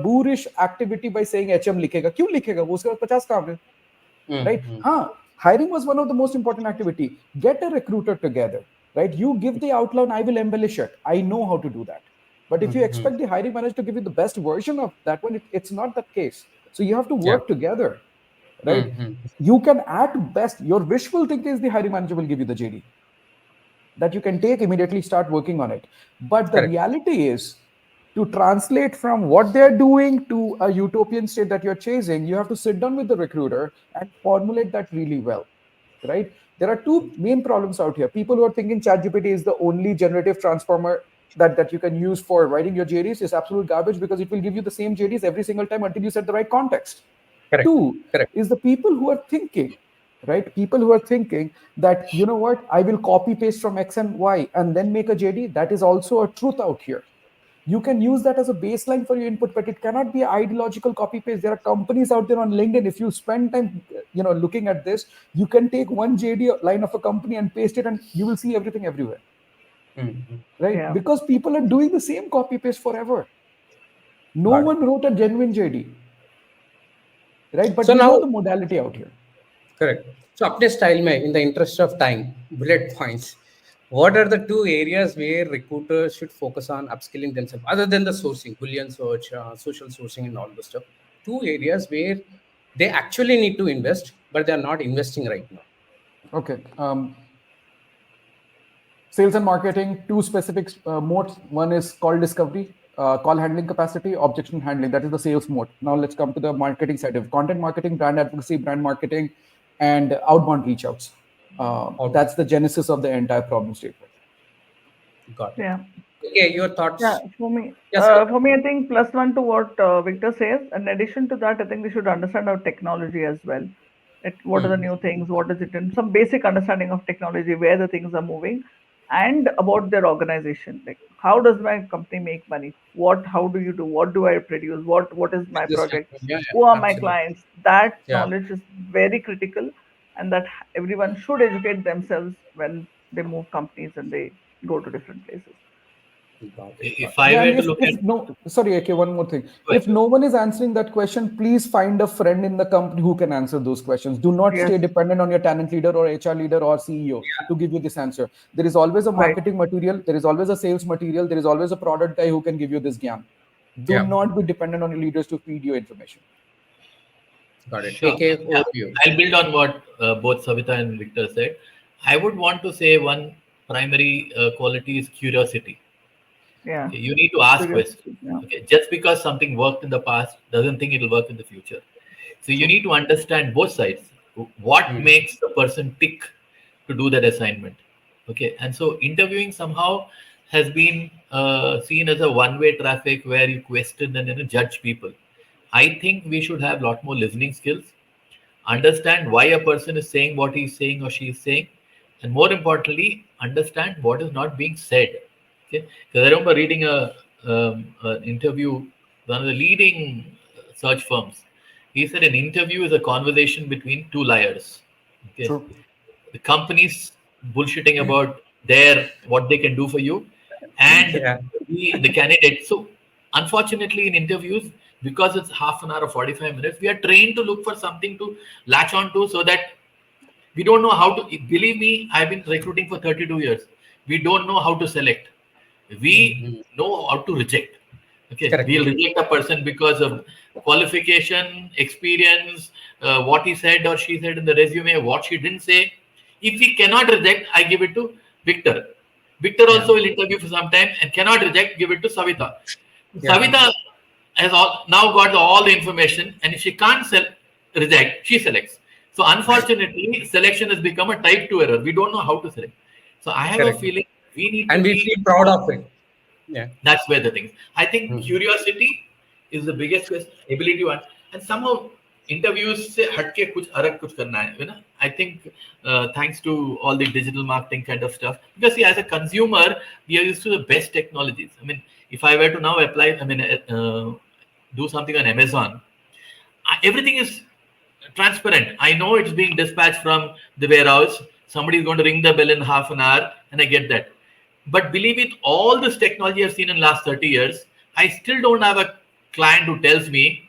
boorish activity by saying HM लिखेगा. क्यों लिखेगा? वो उसके पास 50 काम है. Mm. Right? Mm. Hiring was one of the most important activity. Get a recruiter together, right? You give the outline, I will embellish it. I know how to do that. But if you Mm. expect the hiring manager to give you the best version of that one, it's not the case. So you have to Yeah. work together, right? Mm. You can at best, your wishful thinking is the hiring manager will give you the JD that you can take immediately, start working on it. But the Correct. reality is, to translate from what they're doing to a utopian state that you're chasing, you have to sit down with the recruiter and formulate that really well, right? There are two main problems out here. People who are thinking ChatGPT is the only generative transformer that you can use for writing your JDs is absolute garbage, because it will give you the same JDs every single time until you set the right context. Correct. Two Correct. is the people who are thinking, right? People who are thinking that, you know what, I will copy paste from X and Y and then make a JD. That is also a truth out here. You can use that as a baseline for your input, but it cannot be ideological copy paste. There are companies out there on LinkedIn. If you spend time, looking at this, you can take one JD line of a company and paste it, and you will see everything everywhere, Mm. right? Yeah. Because people are doing the same copy paste forever. No Got it. one wrote a genuine JD, right? But So we know now, the modality out here. correct. So अपने style में, in the interest of time, bullet points. What are the two areas where recruiters should focus on upskilling themselves, other than the sourcing, Boolean search, social sourcing, and all the stuff? Two areas where they actually need to invest, but they are not investing right now. Okay. Sales and marketing, two specific modes. One is call discovery, call handling capacity, objection handling. That is the sales mode. Now let's come to the marketing side of content marketing, brand advocacy, brand marketing, and outbound reach outs. Out. That's the genesis of the entire problem statement. Got it. Yeah. Okay, your Yeah, thoughts? Yes, for me, I think plus one to what Victor says. In addition to that, I think we should understand our technology as well. What are the mm, new things? What is it? And some basic understanding of technology, where the things are moving, and about their organization. Like, how does my company make money? How do you do? What do I produce? What is my business project? standpoint. Yeah, Who yeah, are my absolutely. clients? That Yeah, knowledge is very critical, and that everyone should educate themselves when they move companies and they go to different places. got it, got If it. I Yeah, and were to look at, if no, sorry, okay, one more thing. go ahead, If no one is answering that question, please find a friend in the company who can answer those questions. Do not Yes, stay dependent on your talent leader or HR leader or CEO to give you this answer. There is always a right. marketing material, there is always a sales material, there is always a product guy who can give you this gyan. Do Yeah, not be dependent on your leaders to feed you information. got it. sure, AK, yeah, over to you. I'll build on what both Savita and Victor said. I would want to say one. primary quality is curiosity. Yeah. Okay, you need to ask questions. Curiosity. Yeah. Okay, just because something worked in the past doesn't think it'll work in the future. So you True. need to understand both sides. What Mm. makes the person tick to do that assignment? Okay, and so interviewing somehow has been seen as a one-way traffic where you question and judge people. I think we should have a lot more listening skills, understand why a person is saying what he's saying or she is saying, and more importantly, understand what is not being said. Okay, because I remember reading an interview with one of the leading search firms. He said an interview is a conversation between two liars. Okay, True. the companies bullshitting about their what they can do for you, and Yeah, the candidate. So unfortunately in interviews, because it's half an hour or 45 minutes, we are trained to look for something to latch on to, so that we don't know how to. Believe me, I've been recruiting for 32 years. We don't know how to select. We Mhm. know how to reject. Okay, Correct. we'll reject a person because of qualification, experience, what he said or she said in the resume, what she didn't say. If we cannot reject, I give it to Victor. Victor Yeah, also will interview for some time and cannot reject, give it to Savita. yeah, Savita has now got all the information, and if she can't reject, she selects. So unfortunately, selection has become a type 2 error. We don't know how to select. So I have a correct. feeling we need to And we be feel proud of it. Yeah. that's where the things. I think Mhm. curiosity is the biggest question, ability one, and somehow interviews से हटके कुछ अलग कुछ करना है, you know. I think thanks to all the digital marketing kind of stuff, because see, as a consumer, we are used to the best technologies. I mean, if I were to now apply, I mean, do something on Amazon, everything is transparent. I know it's being dispatched from the warehouse. Somebody is going to ring the bell in half an hour, and I get that. But believe it, all this technology I've seen in last 30 years, I still don't have a client who tells me,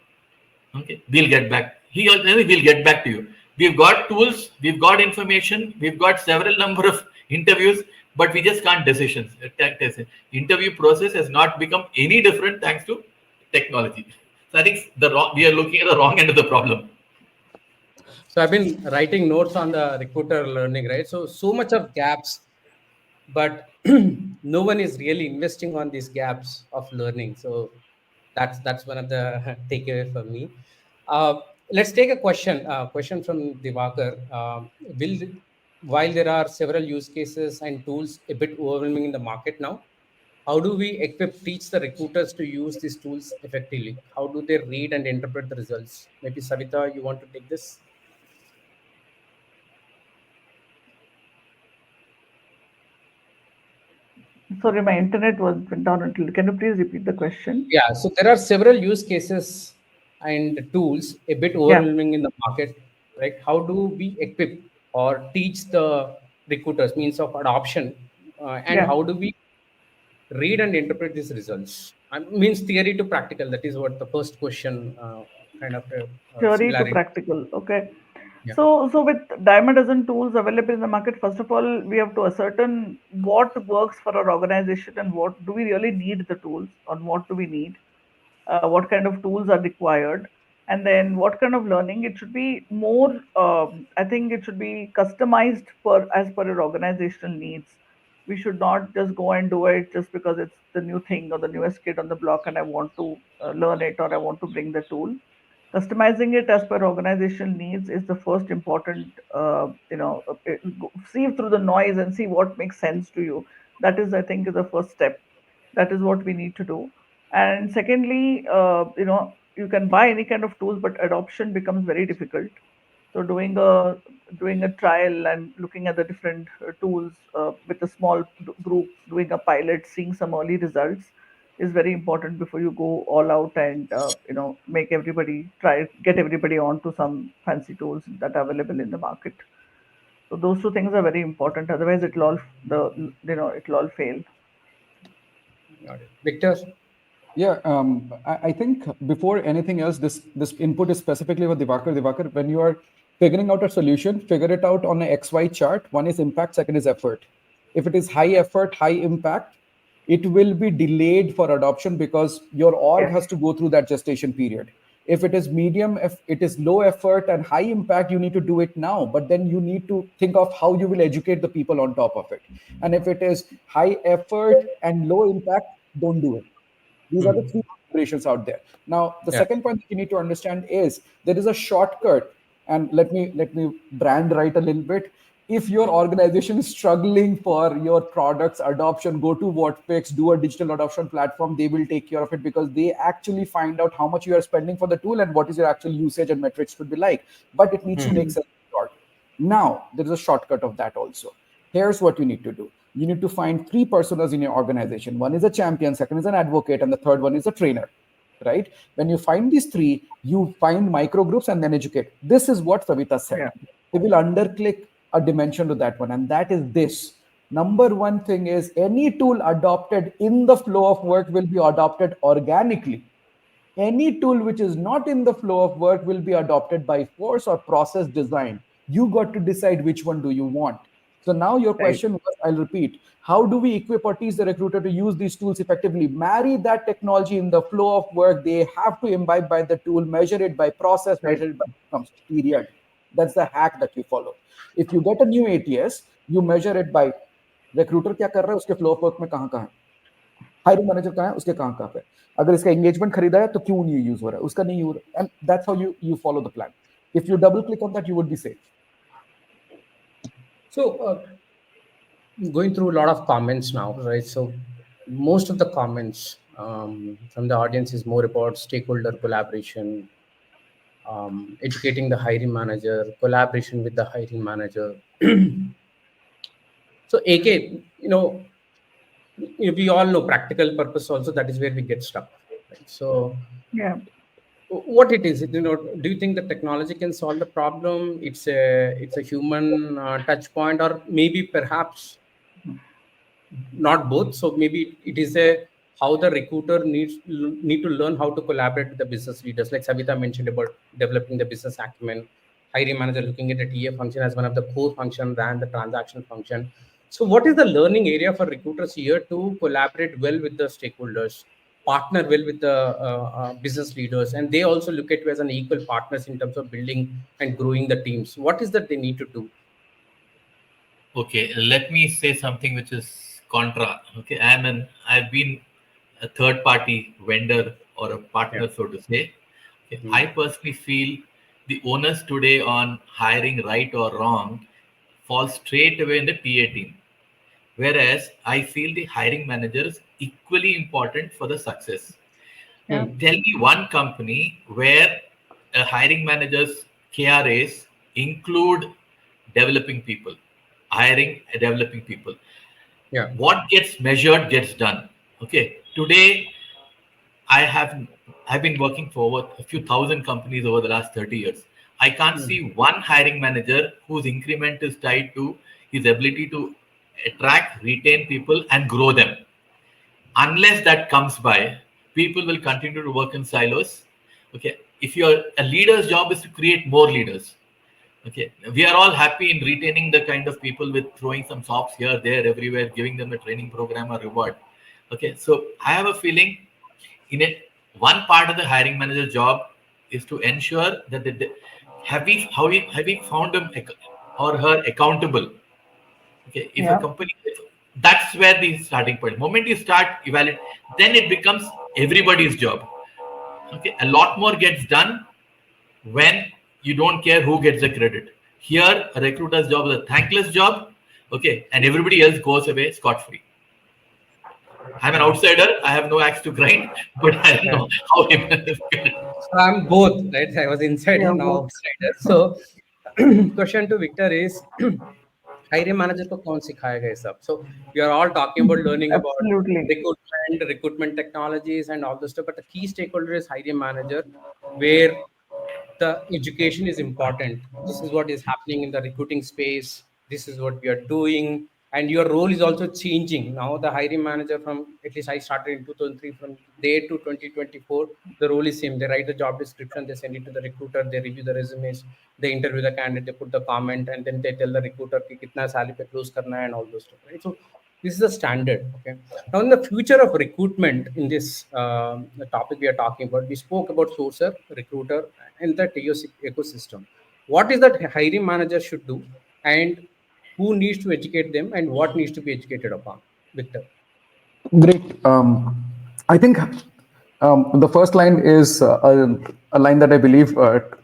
okay, we'll get back. He or they will get back to you. We've got tools, we've got information, we've got several number of interviews, but we just can't decisions. Interview process has not become any different thanks to technology. So I think we are looking at the wrong end of the problem. So I've been writing notes on the recruiter learning, right? So much of gaps, but no one is really investing on these gaps of learning. So that's one of the takeaway for me. Uh, let's take a question from Divakar. Will While there are several use cases and tools a bit overwhelming in the market now, how do we teach the recruiters to use these tools effectively? How do they read and interpret the results? Maybe Savita, you want to take this? Sorry, my internet was went down until. Can you please repeat the question? Yeah, so there are several use cases and tools a bit Yeah. overwhelming in the market, right? How do we equip or teach the recruiters means of adoption, and Yeah. how do we read and interpret these results? Means theory to practical. That is what the first question kind of Theory to similarity. practical. Okay. Yeah, So with dime a dozen tools available in the market, first of all, we have to ascertain what works for our organization and what do we really need the tools, or what do we need, what kind of tools are required, and then what kind of learning. It should be more. I think it should be customized for as per your organizational needs. We should not just go and do it just because it's the new thing or the newest kid on the block, and I want to learn it or I want to bring the tool. Customizing it as per organizational needs is the first important. Sieve through the noise and see what makes sense to you. That is, I think, is the first step. That is what we need to do. And secondly, you can buy any kind of tools, but adoption becomes very difficult. So doing a trial and looking at the different tools with a small group, doing a pilot, seeing some early results is very important before you go all out and make everybody try get everybody onto some fancy tools that are available in the market. So those two things are very important. Otherwise, it'll all fail. got it. Victor. Yeah, I think before anything else, this input is specifically for Divakar. Divakar, when you are figuring out a solution, figure it out on an XY chart. One is impact, second is effort. If it is high effort, high impact, it will be delayed for adoption because your org Yes. has to go through that gestation period. If it is medium, if it is low effort and high impact, you need to do it now. But then you need to think of how you will educate the people on top of it. And if it is high effort and low impact, don't do it. These are the three operations out there. Now, the Yeah. second point that you need to understand is there is a shortcut, and let me brand right a little bit. If your organization is struggling for your products adoption, go to Whatfix, do a digital adoption platform. They will take care of it because they actually find out how much you are spending for the tool and what is your actual usage and metrics could be like. But it needs to make sense. Now, there is a shortcut of that also. Here's what you need to do. You need to find three personas in your organization. One is a champion, second is an advocate, and the third one is a trainer, right? When you find these three, you find micro groups and then educate. This is what Savita said. Yeah. We will underclick a dimension to that one, and that is this. Number one thing is any tool adopted in the flow of work will be adopted organically. Any tool which is not in the flow of work will be adopted by force or process design. You got to decide which one do you want. So now your Right. question was, I'll repeat, how do we equip or teach the recruiter to use these tools effectively? Marry that technology in the flow of work. They have to imbibe by the tool, measure it by process, Right. measure it by outcomes, period. That's the hack that you follow. If you get a new ATS, you measure it by recruiter क्या कर रहा है, उसके flow of work में कहाँ कहाँ है, hiring manager कहाँ है, उसके कहाँ पे, अगर इसका एंगेजमेंट खरीदा है तो क्यों नहीं यूज हो रहा है, उसका नहीं हो रहा, and that's how you follow the plan. If you double click on that, you would be safe. So going through a lot of comments now, right? So most of the comments from the audience is more about stakeholder collaboration, educating the hiring manager, collaboration with the hiring manager. So AK, we all know practical purpose also, that is where we get stuck, right? So Yeah. what it is, do you think the technology can solve the problem? It's a human touch point, or maybe perhaps not both? So maybe it is a how the recruiter need to learn how to collaborate with the business leaders, like Savita mentioned about developing the business acumen. Hiring manager looking at the TA function as one of the core function than the transaction function. So what is the learning area for recruiters here to collaborate well with the stakeholders, partner well with the business leaders, and they also look at you as an equal partners in terms of building and growing the teams? What is that they need to do? Okay, let me say something which is contra. Okay, I've been a third party vendor or a partner, Yeah. so to say. Okay, I personally feel the onus today on hiring right or wrong falls straight away in the TA team. Whereas I feel the hiring manager is equally important for the success. Yeah. Tell me one company where a hiring manager's KRAs include developing people, hiring and developing people. Yeah. What gets measured gets done. Okay. Today, I have I've been working for over a few thousand companies over the last 30 years. I can't see one hiring manager whose increment is tied to his ability to attract, retain people, and grow them. Unless that comes by, people will continue to work in silos. Okay. If you're a leader's job is to create more leaders. Okay. We are all happy in retaining the kind of people with throwing some socks here, there, everywhere, giving them a training program or reward. Okay. So I have a feeling in it, one part of the hiring manager job is to ensure that have we found him or her accountable. Okay, if a Yeah. company, that's where the starting point. Moment you start evaluate, then it becomes everybody's job. Okay, a lot more gets done when you don't care who gets the credit. Here, a recruiter's job is a thankless job. Okay, and everybody else goes away scot free. I'm an outsider. I have no axe to grind, but I don't Yeah. know how he. So I'm both, right? I was insider, Yeah. now Both. outsider. So question to Victor is, hiring manager को कौन सिखाएगा ये सब? So we are all talking about learning about Absolutely. recruitment technologies and all this stuff, but the key stakeholder is hiring manager, where the education is important. This is what is happening in the recruiting space. This is what we are doing, and your role is also changing now. The hiring manager, from at least I started in 2003, from there to 2024, the role is same. They write the job description, they send it to the recruiter, they review the resumes, they interview the candidate, they put the comment, and then they tell the recruiter कि कितना salary पे close करना है and all those stuff, right? So This is the standard. Okay. Now, in the future of recruitment, in this the topic we are talking about, we spoke about sourcer, recruiter, and the ecosystem. What is that hiring manager should do, and who needs to educate them, and what needs to be educated upon? Victor. Great. I think the first line is a line that I believe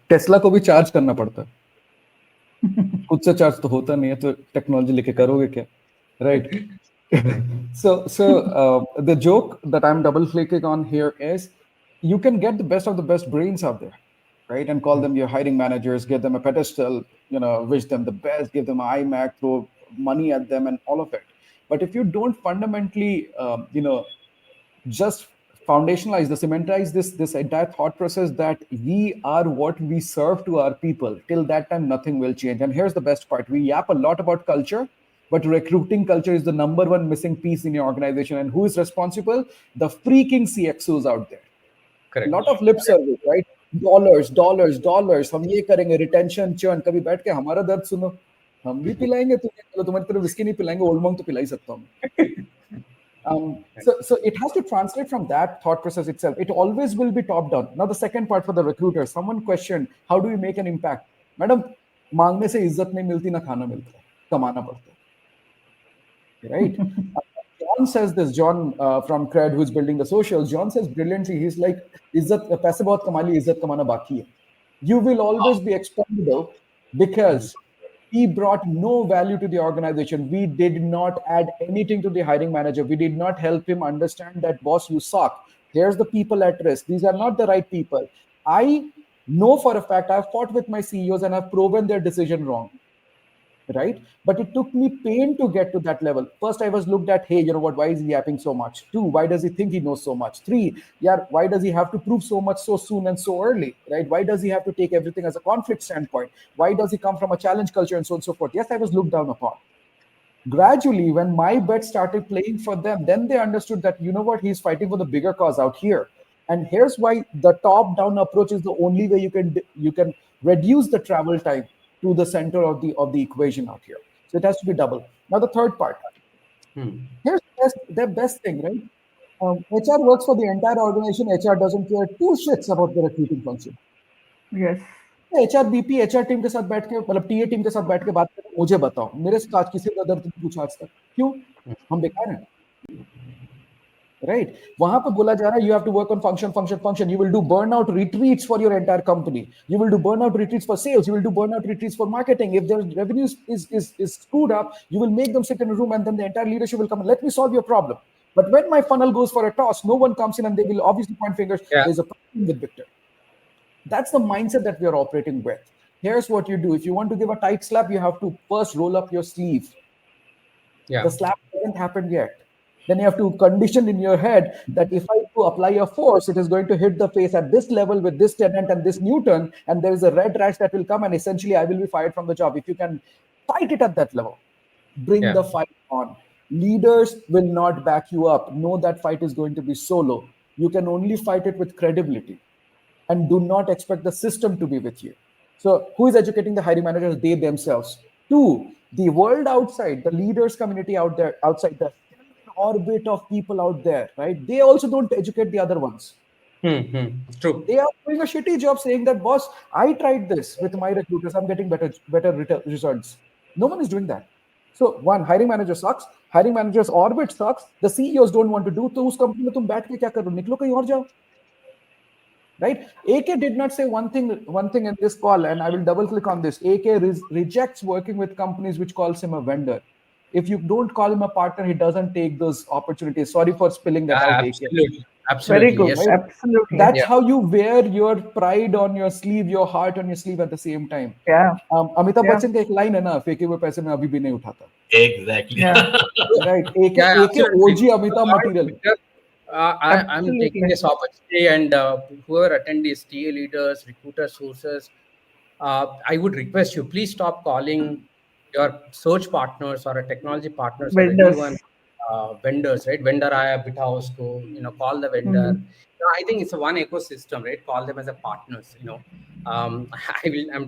Tesla को भी charge करना पड़ता है. खुद से charge तो होता नहीं है, तो टेक्नोलॉजी लेके करोगे क्या, right? So the joke that I'm double clicking on here is you can get the best of the best brains out there, right? And call them your hiring managers, give them a pedestal, wish them the best, give them an iMac, throw money at them, and all of it. But if you don't fundamentally, just foundationalize the cementize this entire thought process that we are what we serve to our people, till that time nothing will change. And here's the best part: we yap a lot about culture, but recruiting culture is the number one missing piece in your organization. And who is responsible? The freaking CXOs out there. Correct. Lot of lip service, right? Dollars, हम ये करेंगे, retention churn. कभी बैठ के हमारा दर्द सुनो, हम भी पिलाएंगे तुम्हें, चलो तुम्हारी तरफ विस्की नहीं पिलाएंगे, ओल्ड मॉन्क तो पिला ही सकता हूँ. So it has to translate from that thought process itself. It always will be top down. Now the second part for the recruiter, someone questioned, how do we make an impact? Madam, मांगने से इज्जत नहीं मिलती, ना खाना मिलता है, कमाना पड़ता है, right? John says this, John from Cred, who's building the socials, John says brilliantly, he's like, इज्जत पैसे बहुत कमा ली, इज्जत कमाना बाकी है. You will always be expendable because he brought no value to the organization. We did not add anything to the hiring manager. We did not help him understand that, boss, you suck. Here's the people at risk. These are not the right people. I know for a fact I've fought with my CEOs and I've proven their decision wrong. Right? But it took me pain to get to that level. First, I was looked at, hey, you know what, why is he yapping so much? 2, why does he think he knows so much? 3, yeah, why does he have to prove so much so soon and so early? Right? Why does he have to take everything as a conflict standpoint? Why does he come from a challenge culture and so on and so forth? Yes, I was looked down upon. Gradually, when my bet started playing for them, then they understood that, you know what, he's fighting for the bigger cause out here. And here's why the top-down approach is the only way you can reduce the travel time to the center of the equation out here. So it has to be double. Now the third part. Here's the best thing, right? HR works for the entire organization. HR doesn't care 2 shits about the recruiting function. Yes. HR BP, HR team के साथ बैठ के, मतलब TA team के साथ बैठ के बात करें, मुझे बताओ, मेरे से आज किसी का दर्द पूछा आज तक? क्यों? हम बेकार हैं. Right? वहां पे बोला जा रहा है, you have to work on function. You will do burnout retreats for your entire company. You will do burnout retreats for sales. You will do burnout retreats for marketing. If their revenue is screwed up, you will make them sit in a room and then the entire leadership will come and let me solve your problem. But when my funnel goes for a toss, no one comes in and they will obviously point fingers. Yeah. There's a problem with Victor. That's the mindset that we are operating with. Here's what you do. If you want to give a tight slap, you have to first roll up your sleeve. Yeah. The slap hasn't happened yet. Then you have to condition in your head that if I do apply a force, it is going to hit the face at this level with this tenant and this Newton, and there is a red rash that will come, and essentially I will be fired from the job. If you can fight it at that level, bring the fight on. Leaders will not back you up. Know that fight is going to be solo. You can only fight it with credibility, and do not expect the system to be with you. So who is educating the hiring managers? They themselves. 2, the world outside, the leaders community out there, outside the orbit of people out there, right? They also don't educate the other ones. True. They are doing a shitty job saying that, boss, I tried this with my recruiters, I'm getting better results. No one is doing that. So 1, hiring manager sucks. Hiring manager's orbit sucks. The CEOs don't want to do. तो उस company में तुम बैठ के क्या करो? निकलो कहीं और जाओ. Right? AK did not say one thing in this call, and I will double click on this. AK rejects working with companies which calls him a vendor. If you don't call him a partner, he doesn't take those opportunities. Sorry for spilling that out. Absolutely. Very good. Yes. Absolutely. That's how you wear your pride on your sleeve, your heart on your sleeve at the same time. Yeah. Amitabh Bachchan का एक line है ना, फेंके हुए पैसे में अभी भी नहीं उठाता. Exactly. Yeah. Right. AK OG Amitabh material. I'm taking this opportunity, and whoever attendees, TA leaders, recruiter sources, I would request you, please stop calling your search partners or a technology partners or anyone vendors, right? Vendor aaya bitha usko, call the vendor. I think it's a one ecosystem, right? Call them as a partners. I'm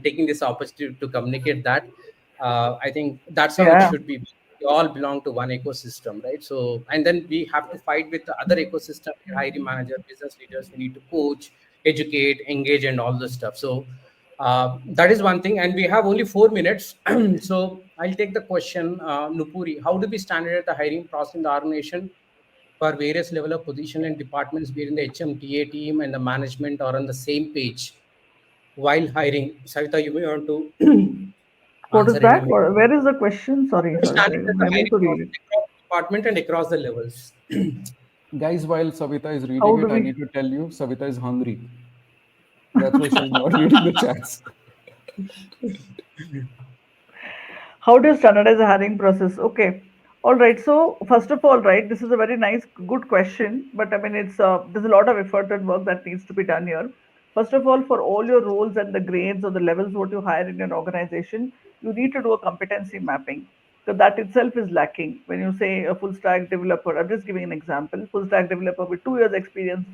taking this opportunity to communicate that. I think that's how it should be. we all belong to one ecosystem, right? So, and then we have to fight with the other ecosystem, hiring manager, business leaders. We need to coach, educate, engage, and all this stuff. So, that is one thing. And we have only 4 minutes. So, I'll take the question, Nupuri. How do we standardize the hiring process in the organization for various level of position and departments wherein the HMTA team and the management are on the same page while hiring? Savita, you may want to What is answer in a that? minute. Where is the question? How Sorry, to sorry, standardize sorry. the I need hiring to read process it. across the department and across the levels? Guys, while Savita is How reading do it, I we? need to tell you, Savita is hungry. That's why she's not reading the chats. How do you standardize the hiring process? Okay. All right. So first of all, right, this is a very nice, good question. But I mean, it's there's a lot of effort and work that needs to be done here. First of all, for all your roles and the grades or the levels what you hire in your organization, you need to do a competency mapping. So that itself is lacking. When you say a full stack developer, I'm just giving an example. Full stack developer with 2 years experience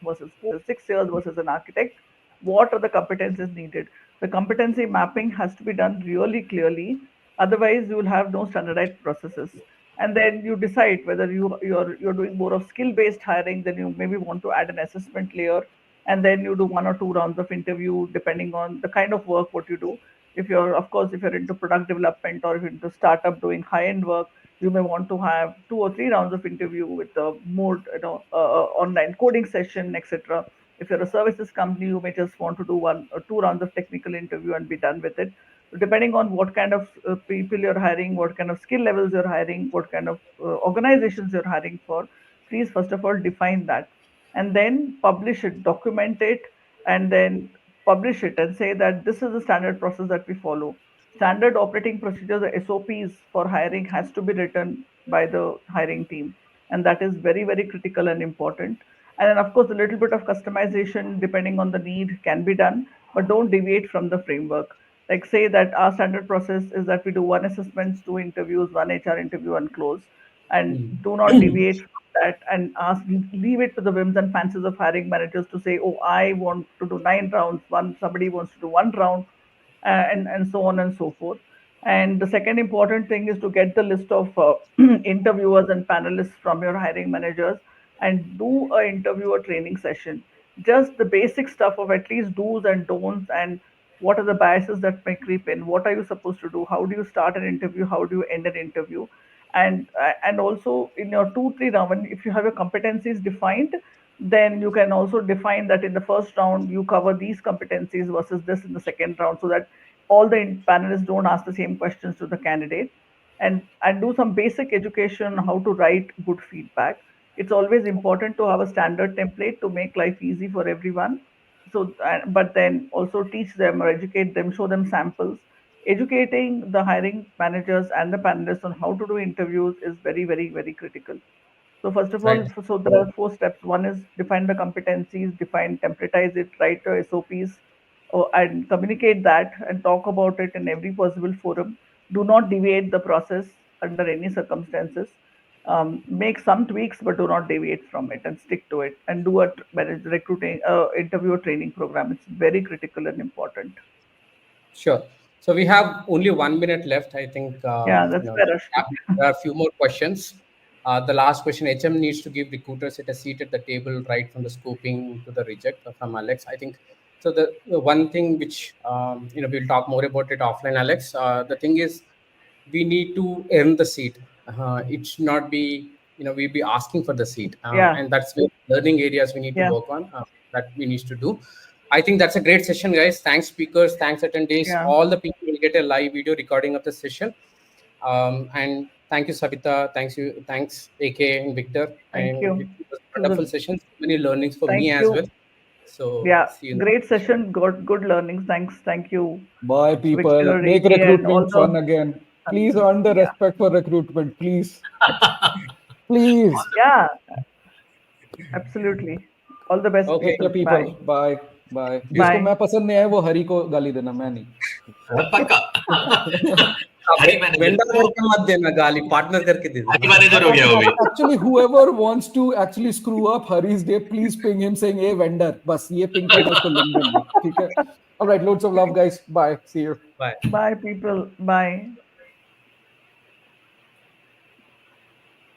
versus 4 years versus 6 years versus an architect, what are the competencies needed? The competency mapping has to be done really clearly. Otherwise, you will have no standardized processes. And then you decide whether you're doing more of skill based hiring. Then you maybe want to add an assessment layer, and then you do 1 or 2 rounds of interview depending on the kind of work what you do. If you're, of course, if you're into product development or if you're into startup doing high end work, you may want to have 2 or 3 rounds of interview with more online coding session, etc. If you're a services company, you may just want to do 1 or 2 rounds of technical interview and be done with it. So depending on what kind of people you're hiring, what kind of skill levels you're hiring, what kind of organizations you're hiring for, please first of all define that, and then publish it, document it, and then publish it and say that this is the standard process that we follow. Standard operating procedures, the SOPs for hiring, has to be written by the hiring team, and that is very, very critical and important. And then, of course, a little bit of customization depending on the need can be done, but don't deviate from the framework. Like, say that our standard process is that we do 1 assessments, 2 interviews, 1 HR interview, and close. And do not deviate from that and leave it to the whims and fancies of hiring managers to say, oh, I want to do 9 rounds, somebody wants to do 1 round, and so on and so forth. And the second important thing is to get the list of interviewers and panelists from your hiring managers and do a interview or training session. Just the basic stuff of at least do's and don'ts, and what are the biases that may creep in, what are you supposed to do, how do you start an interview, how do you end an interview, and also in your 2 3 round, if you have your competencies defined, then you can also define that in the first round you cover these competencies versus this in the second round, so that all the panelists don't ask the same questions to the candidate. And do some basic education on how to write good feedback. It's always important to have a standard template to make life easy for everyone. So but then also teach them or educate them, show them samples. Educating the hiring managers and the panelists on how to do interviews is very, very, very critical. So first of all, Right. so there are 4 steps. One is define the competencies, define, templatize it, write the SOPs, and communicate that and talk about it in every possible forum. Do not deviate the process under any circumstances. Make some tweaks, but do not deviate from it and stick to it. And do a recruiting interview or training program. It's very critical and important. Sure. So we have only 1 minute left. I think Yeah, that's fair, Ashwin. there are a few more questions. The last question: HM needs to give recruiters a seat at the table, right from the scoping to the reject, from Alex. I think so. The one thing which we'll talk more about it offline, Alex. The thing is, we need to earn the seat. It should not be we'll be asking for the seat, Yeah, and that's where learning areas we need to yeah, work on. That we need to do. I think that's a great session, guys. Thanks, speakers. Thanks, attendees. yeah. All the people will get a live video recording of the session. And thank you, Savita. Thanks, AK and Victor. Thank And you. it was a It was wonderful session. So many learnings for me Thank as well. you. So Yeah, see you in the great next session. session. Good learnings. Thanks. Thank you, Bye, people. Victor, Make AK, and all recruitment the fun again. Please others. earn the Yeah, respect for recruitment. Please. Please. yeah, absolutely. All the best, Okay. Take care, people. people. Bye. Bye. Bye. जिसको Bye. मैं पसंद नहीं आया वो हरी को गाली देना, मैं नहीं. पक्का हरी मैनेजर वेंडर करके मत देना गाली, पार्टनर करके दे हरी देना. मैनेजर हो गया वो भी. Actually, whoever wants to actually screw up Hari's day, please ping him saying, "Hey, vendor." बस ये ping करना उसको LinkedIn में. ठीक है? All right. Loads of love, guys. Bye. See you. Bye. Bye, people. Bye.